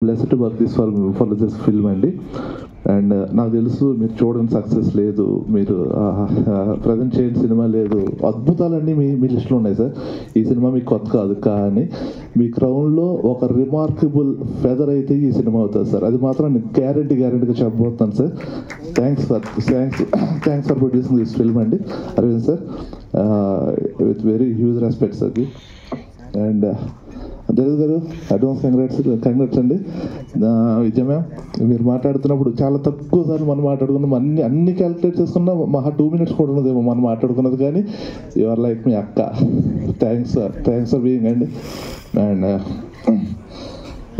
Blessed to work for this film అండి. And నాకు తెలుసు మీరు చూడని సక్సెస్ లేదు, మీరు ప్రజెంట్ చేయని సినిమా లేదు, అద్భుతాలన్నీ మీ లిస్టులో ఉన్నాయి సార్. ఈ సినిమా మీకు కొత్త కాదు, కానీ మీ క్రౌన్లో ఒక రిమార్కబుల్ ఫెదర్ అయితే ఈ సినిమా అవుతుంది సార్. అది మాత్రం నేను గ్యారంటీగా చెప్పబోతున్నాను sir. Thanks for producing this film అండి Aravind sir, with very huge respects అది. అండ్ దేవ్ గారు అడ్వాన్స్ కంగ్రాట్స్ అండి. విజయ మ్యామ్, మీరు మాట్లాడుతున్నప్పుడు చాలా తక్కువ సార్లు మనం మాట్లాడుకున్నాం, అన్ని క్యాలిక్యులేట్ చేసుకున్నా మహా 2 minutes కూడా ఉన్నదేమో మనం మాట్లాడుకున్నది, కానీ యువర్ లైక్ మీ అక్క. థ్యాంక్స్ ఫర్ బీయింగ్ అండి. అండ్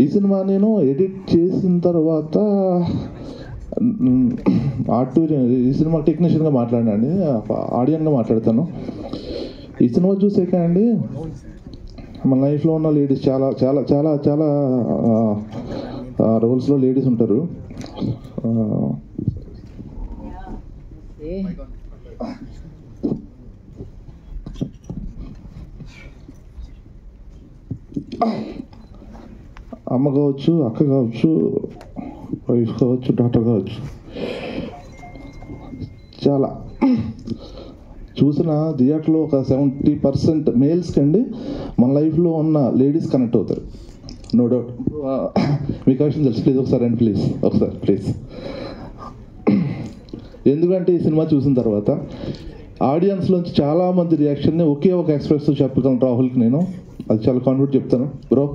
ఈ సినిమా నేను ఎడిట్ చేసిన తర్వాత ఈ సినిమా టెక్నీషియన్గా మాట్లాడినండి, ఆడియన్గా మాట్లాడతాను. ఈ సినిమా చూసాక అండి మన లైఫ్లో ఉన్న లేడీస్ చాలా చాలా చాలా చాలా రోల్స్లో లేడీస్ ఉంటారు. అమ్మ కావచ్చు, అక్క కావచ్చు, వైఫ్ కావచ్చు, డాక్టర్ కావచ్చు, చాలా చూసిన థియేటర్లో ఒక 70% మేల్స్కి అండి మన లైఫ్లో ఉన్న లేడీస్ కనెక్ట్ అవుతారు, నో డౌట్. మీకు విషయం తెలుసు, ప్లీజ్ ఒకసారి అండి, ప్లీజ్. ఎందుకంటే ఈ సినిమా చూసిన తర్వాత ఆడియన్స్లోంచి చాలామంది రియాక్షన్ని ఒకే ఒక ఎక్స్ప్రెస్తో చెప్పగలను రాహుల్కి నేను, అది చాలా కాన్ఫిడెంట్ చెప్తాను bro.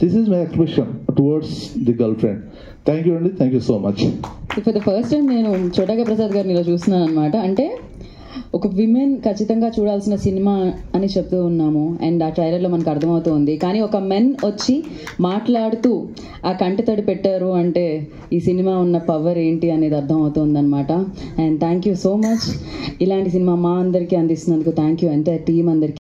This is my expression towards the girlfriend. Thank you అండి, thank you so much. For the first time నేను చోటగా ప్రసాద్ గారిని ఇలా చూస్తున్నాను అనమాట. అంటే ఒక విమెన్ ఖచ్చితంగా చూడాల్సిన సినిమా అని చెప్తూ ఉన్నాము, అండ్ ఆ ట్రైలర్లో మనకు అర్థమవుతుంది. కానీ ఒక మెన్ వచ్చి మాట్లాడుతూ ఆ కంటి తడి పెట్టారు అంటే ఈ సినిమా ఉన్న పవర్ ఏంటి అనేది అర్థమవుతుంది అనమాట. And thank you so much. ఇలాంటి సినిమా మా అందరికీ అందిస్తున్నందుకు థ్యాంక్ యూ, ఎంటైర్ టీమ్ అందరికీ.